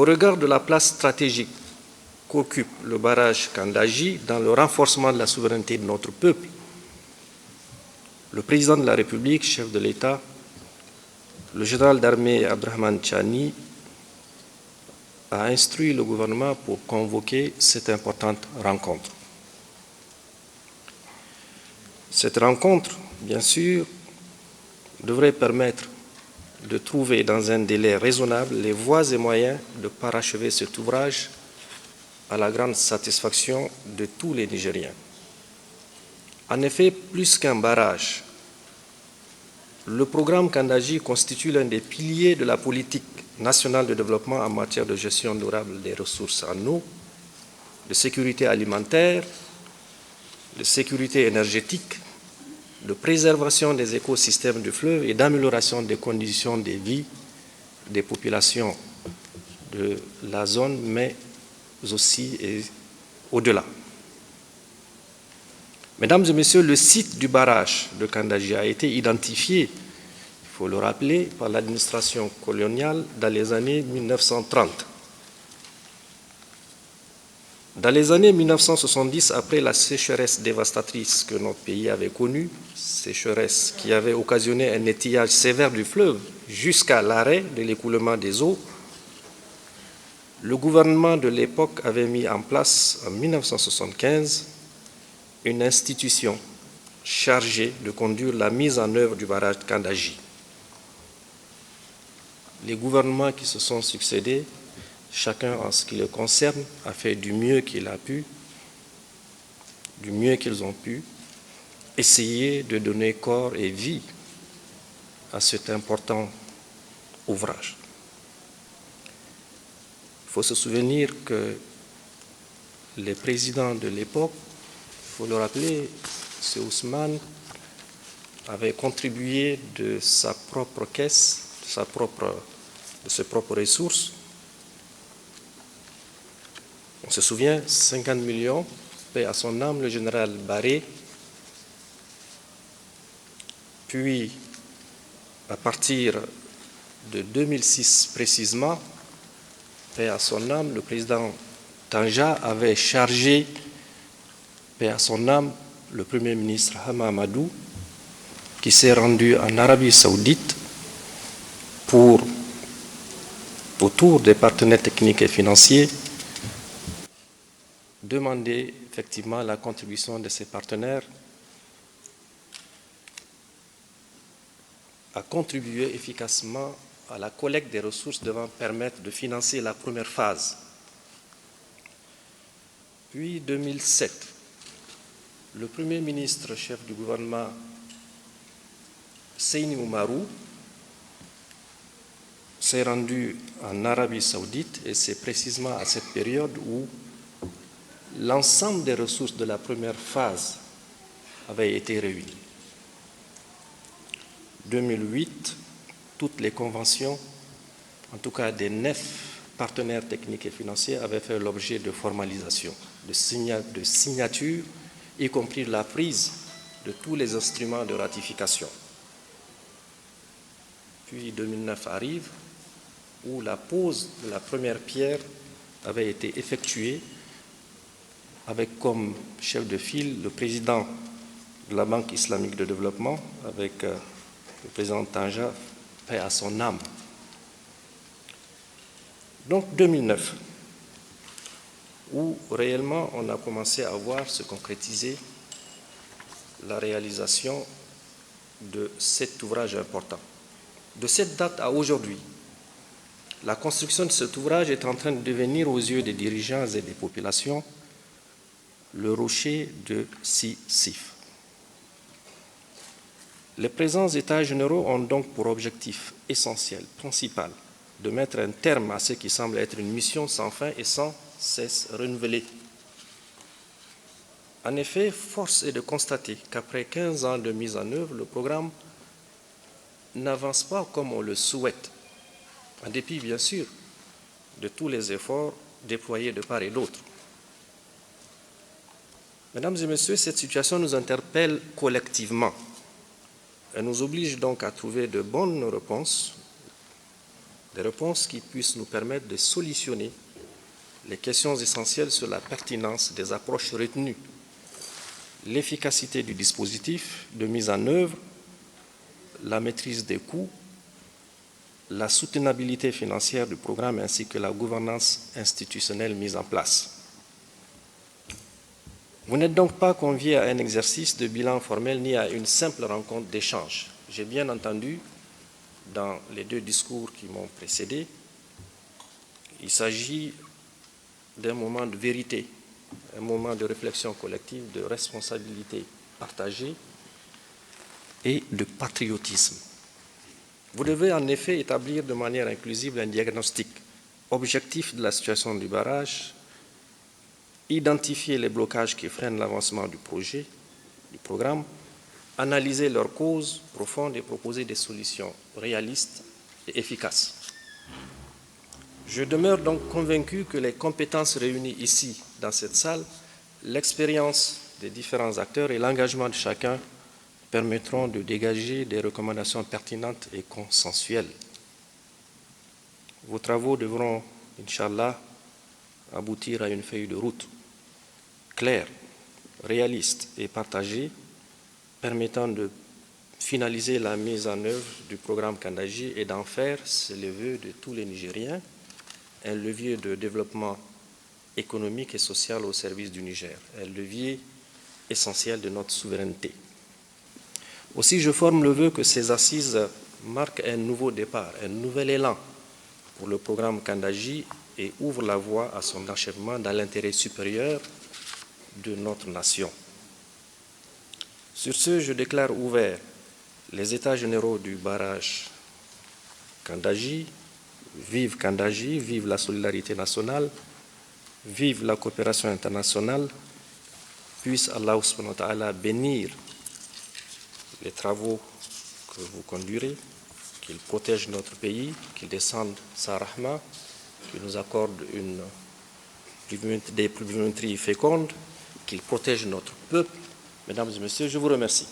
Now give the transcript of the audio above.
Au regard de la place stratégique qu'occupe le barrage Kandaji dans le renforcement de la souveraineté de notre peuple, le président de la République, chef de l'État, le général d'armée Abdrahmane Tchani, a instruit le gouvernement pour convoquer cette importante rencontre. Cette rencontre, bien sûr, devrait permettre de trouver dans un délai raisonnable les voies et moyens de parachever cet ouvrage à la grande satisfaction de tous les Nigériens. En effet, plus qu'un barrage, le programme Kandaji constitue l'un des piliers de la politique nationale de développement en matière de gestion durable des ressources en eau, de sécurité alimentaire, de sécurité énergétique, de préservation des écosystèmes du fleuve et d'amélioration des conditions de vie des populations de la zone, mais aussi et au-delà. Mesdames et messieurs, le site du barrage de Kandaji a été identifié, il faut le rappeler, par l'administration coloniale dans les années 1930. Dans les années 1970, après la sécheresse dévastatrice que notre pays avait connue, sécheresse qui avait occasionné un étillage sévère du fleuve jusqu'à l'arrêt de l'écoulement des eaux, le gouvernement de l'époque avait mis en place en 1975 une institution chargée de conduire la mise en œuvre du barrage de Kandaji. Les gouvernements qui se sont succédés, chacun en ce qui le concerne, a fait du mieux qu'il a pu, du mieux qu'ils ont pu, essayer de donner corps et vie à cet important ouvrage. Il faut se souvenir que les présidents de l'époque, il faut le rappeler, M. Ousmane avait contribué de sa propre caisse, de ses propres ressources. On se souvient, 50 millions, paix à son âme, le général Barré. Puis, à partir de 2006 précisément, paix à son âme, le président Tanja avait chargé, paix à son âme, le Premier ministre Hama Amadou, qui s'est rendu en Arabie Saoudite pour, autour des partenaires techniques et financiers, demander effectivement la contribution de ces partenaires à contribuer efficacement à la collecte des ressources devant permettre de financer la première phase. Puis 2007, le Premier ministre chef du gouvernement Seyni Oumarou s'est rendu en Arabie Saoudite et c'est précisément à cette période où l'ensemble des ressources de la première phase avait été réunies. 2008, toutes les conventions, en tout cas des 9 partenaires techniques et financiers, avaient fait l'objet de formalisation, de signature, y compris la prise de tous les instruments de ratification. Puis 2009 arrive, où la pose de la première pierre avait été effectuée avec comme chef de file le président de la Banque islamique de développement, avec le président Tanja, paix à son âme. Donc 2009, où réellement on a commencé à voir se concrétiser la réalisation de cet ouvrage important. De cette date à aujourd'hui, la construction de cet ouvrage est en train de devenir aux yeux des dirigeants et des populations le rocher de Sisyphe. Les présents États généraux ont donc pour objectif essentiel, principal, de mettre un terme à ce qui semble être une mission sans fin et sans cesse renouvelée. En effet, force est de constater qu'après 15 ans de mise en œuvre, le programme n'avance pas comme on le souhaite, en dépit bien sûr de tous les efforts déployés de part et d'autre. Mesdames et messieurs, cette situation nous interpelle collectivement. Elle nous oblige donc à trouver de bonnes réponses des réponses qui puissent nous permettre de solutionner les questions essentielles sur la pertinence des approches retenues, l'efficacité du dispositif de mise en œuvre, la maîtrise des coûts, la soutenabilité financière du programme ainsi que la gouvernance institutionnelle mise en place. Vous n'êtes donc pas conviés à un exercice de bilan formel ni à une simple rencontre d'échange. J'ai bien entendu dans les deux discours qui m'ont précédé, il s'agit d'un moment de vérité, un moment de réflexion collective, de responsabilité partagée et de patriotisme. Vous devez en effet établir de manière inclusive un diagnostic objectif de la situation du barrage, identifier les blocages qui freinent l'avancement du projet, du programme, analyser leurs causes profondes et proposer des solutions réalistes et efficaces. Je demeure donc convaincu que les compétences réunies ici, dans cette salle, l'expérience des différents acteurs et l'engagement de chacun permettront de dégager des recommandations pertinentes et consensuelles. Vos travaux devront, Inch'Allah, aboutir à une feuille de route claire, réaliste et partagée, permettant de finaliser la mise en œuvre du programme Kandaji et d'en faire, c'est le vœu de tous les Nigériens, un levier de développement économique et social au service du Niger, un levier essentiel de notre souveraineté. Aussi, je forme le vœu que ces assises marquent un nouveau départ, un nouvel élan pour le programme Kandaji et ouvrent la voie à son achèvement dans l'intérêt supérieur de notre nation. Sur ce, je déclare ouverts les États généraux du barrage Kandaji. Vive Kandaji, vive la solidarité nationale, vive la coopération internationale. Puisse Allah subhanahu wa ta'ala bénir les travaux que vous conduirez, qu'il protège notre pays, qu'il descende sa rahma, qu'il nous accorde des pluviométries fécondes, qu'il protège notre peuple. Mesdames et messieurs, je vous remercie.